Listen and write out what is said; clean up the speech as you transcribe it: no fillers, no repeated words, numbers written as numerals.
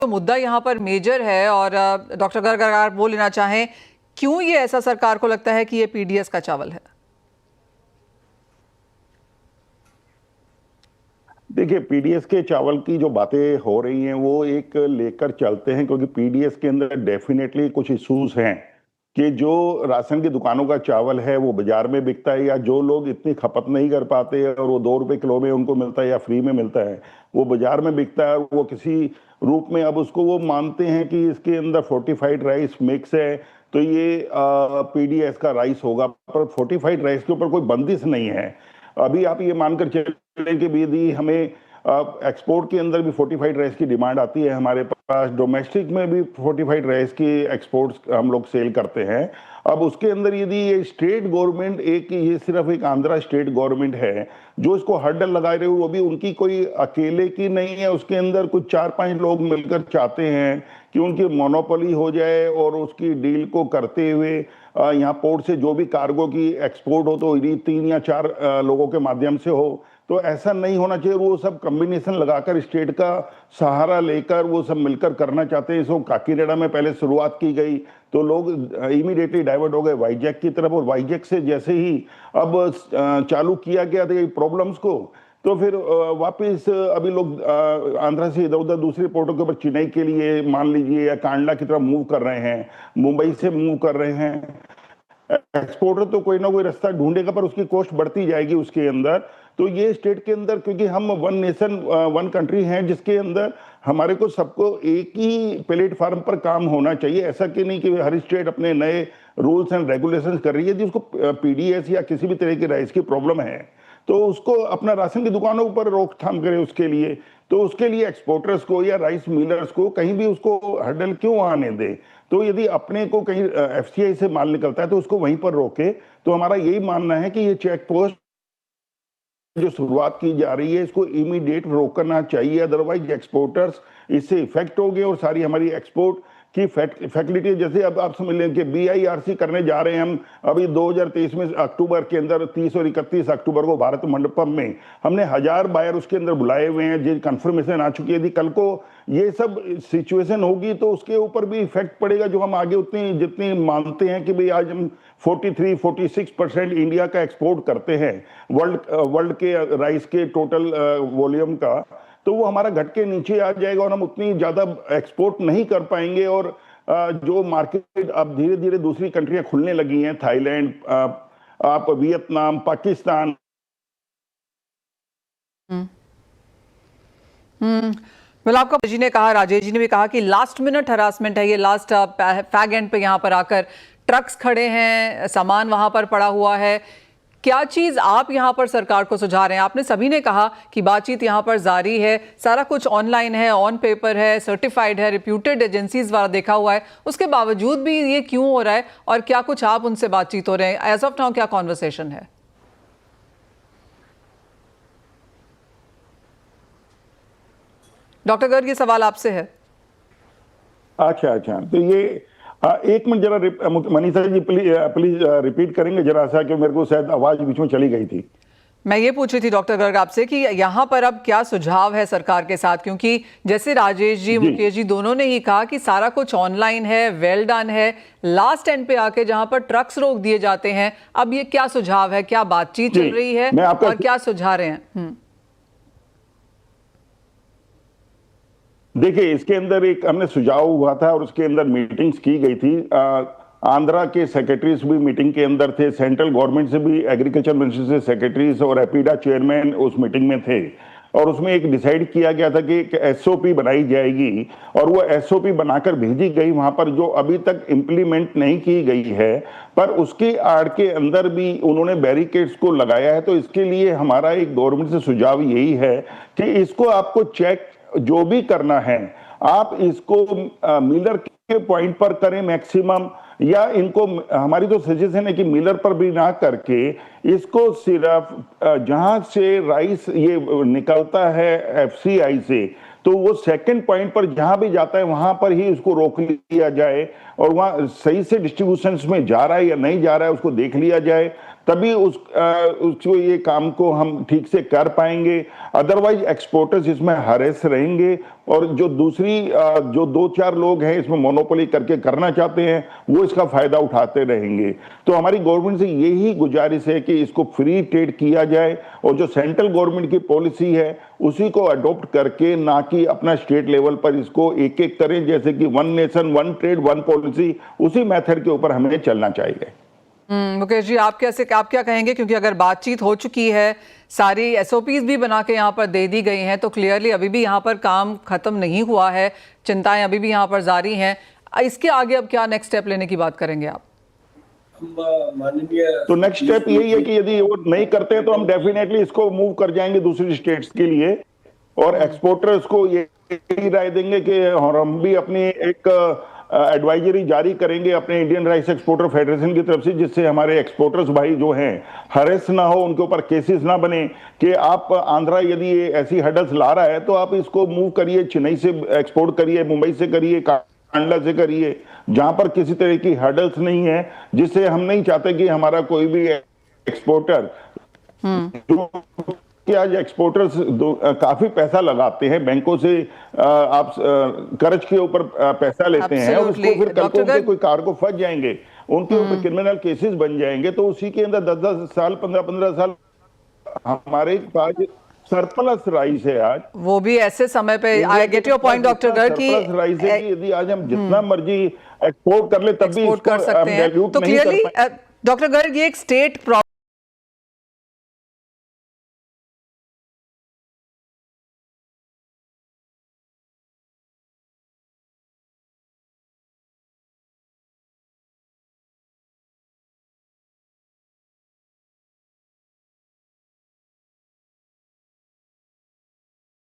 तो मुद्दा यहाँ पर मेजर है और डॉक्टर गर्ग अगर आप बोल लेना चाहें, क्यों ये ऐसा सरकार को लगता है कि ये पीडीएस का चावल है? देखिए, पीडीएस के चावल की जो बातें हो रही हैं वो एक लेकर चलते हैं, क्योंकि पीडीएस के अंदर डेफिनेटली कुछ इश्यूज हैं कि जो राशन की दुकानों का चावल है वो बाजार में बिकता है, या जो लोग इतनी खपत नहीं कर पाते और वो 2 रुपए किलो में उनको मिलता है या फ्री में मिलता है, वो बाजार में बिकता है। वो किसी रूप में अब उसको वो मानते हैं कि इसके अंदर फोर्टिफाइड राइस मिक्स है, तो ये पीडीएस का राइस होगा। पर फोर्टिफाइड राइस के ऊपर कोई बंदिश नहीं है। अभी आप ये मानकर चलें कि यदि हमें एक्सपोर्ट के अंदर भी फोर्टिफाइड राइस की डिमांड आती है, हमारे पास डोमेस्टिक में भी फोर्टिफाइड राइस की एक्सपोर्ट्स हम लोग सेल करते हैं। अब उसके अंदर यदि ये स्टेट गवर्नमेंट, ये सिर्फ एक आंध्रा स्टेट गवर्नमेंट है जो इसको हर्डल लगा रहे हो, वो भी उनकी कोई अकेले की नहीं है। उसके अंदर कुछ 4-5 लोग मिलकर चाहते हैं कि उनकी मोनोपोली हो जाए और उसकी डील को करते हुए यहाँ पोर्ट से जो भी कार्गो की एक्सपोर्ट हो तो यदि 3 या 4 लोगों के माध्यम से हो। तो ऐसा नहीं होना चाहिए। वो सब कॉम्बिनेशन लगाकर स्टेट का सहारा लेकर वो सब मिलकर करना चाहते हैं। इसको काकीनाडा में पहले शुरुआत की गई तो लोग इमीडिएटली डाइवर्ट हो गए वाईजैक की तरफ, और वाईजैक से जैसे ही अब चालू किया गया था प्रॉब्लम्स को, तो फिर वापस अभी लोग आंध्रा से इधर उधर दूसरे पोर्टों के ऊपर चेन्नई के लिए मान लीजिए या कांडला की तरफ मूव कर रहे हैं, मुंबई से मूव कर रहे हैं। एक्सपोर्टर तो कोई ना कोई रास्ता ढूंढेगा, पर उसकी कॉस्ट बढ़ती जाएगी उसके अंदर। तो ये स्टेट के अंदर, क्योंकि हम वन नेशन वन कंट्री हैं जिसके अंदर हमारे को सबको एक ही प्लेटफार्म पर काम होना चाहिए। ऐसा कि नहीं कि हर स्टेट अपने नए रूल्स एंड रेगुलेशंस कर रही है। जिसको पीडीएस या किसी भी तरह की राइस की प्रॉब्लम है तो उसको अपना राशन की दुकानों पर रोकथाम करे। उसके लिए तो उसके लिए एक्सपोर्टर्स को या राइस मिलर्स को कहीं भी उसको हर्डल क्यों आने दे। तो यदि अपने को कहीं एफसीआई से माल निकलता है तो उसको वहीं पर रोके। तो हमारा यही मानना है कि ये चेक पोस्ट जो शुरुआत की जा रही है इसको इमीडिएट रोकना चाहिए, अदरवाइज एक्सपोर्टर्स इससे इफेक्ट हो गए और सारी हमारी एक्सपोर्ट की फैसिलिटी, जैसे अब आप समझ लें कि बीआईआरसी करने जा रहे हैं हम अभी 2023 में अक्टूबर के अंदर 30 और 31 अक्टूबर को भारत मंडपम में हमने 1000 बायर उसके अंदर बुलाए हुए हैं, जो कंफर्मेशन आ चुकी है। यदि कल को ये सब सिचुएशन होगी तो उसके ऊपर भी इफेक्ट पड़ेगा, जो हम आगे उतनी जितनी मानते हैं कि भाई आज हम 43-46% इंडिया का एक्सपोर्ट करते हैं वर्ल्ड के राइस के टोटल वॉल्यूम का, तो वो हमारा घट के नीचे आ जाएगा और हम उतनी ज्यादा एक्सपोर्ट नहीं कर पाएंगे। और जो मार्केट अब धीरे धीरे दूसरी कंट्रियां खुलने लगी हैं, थाईलैंड, आप वियतनाम, पाकिस्तान। मतलब आपका जी ने कहा, राजेश जी ने भी कहा कि लास्ट मिनट हरासमेंट है ये, लास्ट फैग एंड पे यहाँ पर आकर ट्रक्स खड़े हैं, सामान वहां पर पड़ा हुआ है। क्या चीज आप यहां पर सरकार को सुझा रहे हैं? आपने सभी ने कहा कि बातचीत यहां पर जारी है, सारा कुछ ऑनलाइन है, ऑन पेपर है, सर्टिफाइड है, रिप्यूटेड एजेंसीज द्वारा देखा हुआ है, उसके बावजूद भी ये क्यों हो रहा है? और क्या कुछ आप उनसे बातचीत हो रहे हैं? एज ऑफ नाउ क्या कॉन्वर्सेशन है? डॉक्टर गर्ग, ये सवाल आपसे है। अच्छा, तो ये एक मिनट जरा मनीषा जी प्लीज रिपीट करेंगे जरा सा, कि मेरे को शायद आवाज बीच में चली गई थी। मैं ये पूछ रही थी डॉक्टर गर्ग आपसे कि यहाँ पर अब क्या सुझाव है सरकार के साथ, क्योंकि जैसे राजेश जी, मुकेश जी दोनों ने ही कहा कि सारा कुछ ऑनलाइन है, वेल डन है, लास्ट एंड पे आके जहां पर ट्रक्स रोक दिए जाते हैं, अब ये क्या सुझाव है? क्या बातचीत चल रही है और क्या सुझा रहे हैं? देखिए, इसके अंदर एक हमने सुझाव हुआ था और उसके अंदर मीटिंग्स की गई थी। आंध्रा के सेक्रेटरीज भी मीटिंग के अंदर थे, सेंट्रल गवर्नमेंट से भी एग्रीकल्चर मिनिस्ट्री से सेक्रेटरीज और एपीडा चेयरमैन उस मीटिंग में थे। और उसमें एक डिसाइड किया गया था कि एक एसओपी बनाई जाएगी और वो एसओपी बनाकर भेजी गई वहां पर, जो अभी तक इंप्लीमेंट नहीं की गई है। पर उसके आड़ के अंदर भी उन्होंने बैरिकेड्स को लगाया है। तो इसके लिए हमारा एक गवर्नमेंट से सुझाव यही है कि इसको आपको चेक जो भी करना है आप इसको मिलर के पॉइंट पर करें मैक्सिमम, या इनको हमारी तो सजेशन है कि मिलर पर भी ना करके इसको सिर्फ जहां से राइस ये निकलता है एफसीआई से, तो वो सेकंड पॉइंट पर जहां भी जाता है वहां पर ही उसको रोक लिया जाए और वहां सही से डिस्ट्रीब्यूशन में जा रहा है या नहीं जा रहा है उसको देख लिया जाए। तभी उसको ये काम को हम ठीक से कर पाएंगे। अदरवाइज एक्सपोर्टर्स इसमें हरेस रहेंगे और जो दूसरी जो 2-4 लोग हैं इसमें मोनोपोली करके करना चाहते हैं वो इसका फायदा उठाते रहेंगे। तो हमारी गवर्नमेंट से यही गुजारिश है कि इसको फ्री ट्रेड किया जाए और जो सेंट्रल गवर्नमेंट की पॉलिसी है उसी को अडॉप्ट करके, ना कि अपना स्टेट लेवल पर इसको एक एक करें, जैसे कि one nation one trade one policy, उसी मेथड के ऊपर हमें चलना चाहिए। मुकेश जी, आप क्या कहेंगे, क्योंकि अगर बातचीत हो चुकी है, सारी एसओपीज भी बना के यहाँ पर दे दी गई हैं, तो क्लियरली अभी भी यहाँ पर काम खत्म नहीं हुआ है, चिंताएं अभी भी यहाँ पर जारी हैं। इसके आगे अब क्या नेक्स्ट स्टेप लेने की बात करेंगे आप? तो नेक्स्ट स्टेप यही है कि यदि वो नहीं करते हैं तो हम डेफिनेटली इसको मूव कर जाएंगे दूसरी स्टेट्स के लिए और एक्सपोर्टर्स को यही राय देंगे कि हम भी अपनी एक एडवाइजरी जारी करेंगे अपने इंडियन राइस एक्सपोर्टर फेडरेशन की तरफ से, जिससे हमारे एक्सपोर्टर्स भाई जो हैं हरेस ना हो, उनके ऊपर केसेस ना बने कि आप आंध्रा यदि ये ऐसी हडल्स ला रहा है तो आप इसको मूव करिए, चेन्नई से एक्सपोर्ट करिए, मुंबई से करिए, कांडला से करिए, जहां पर किसी तरह की हडल्स नहीं है, जिससे हम नहीं चाहते कि हमारा कोई भी एक्सपोर्टर जो कि आज एक्सपोर्टर्स काफी पैसा लगाते हैं बैंकों से, आप कर्ज के ऊपर पैसा लेते हैं और उसको फिर कल को उनके कोई कार्गो फंस जाएंगे, उनके ऊपर क्रिमिनल केसेस बन जाएंगे, तो उसी के अंदर 10-10 साल 15-15 साल हमारे पास सरप्लस राइस है आज, वो भी ऐसे समय पे। I get your point doctor Garg की सरप्लस राइस है कि यदि आज हम जितना मर्जी एक्सपोर्ट कर ले तब भी एक्सपोर्ट कर सकते हैं, तो क्लियरली डॉक्टर गर्ग ये एक स्टेट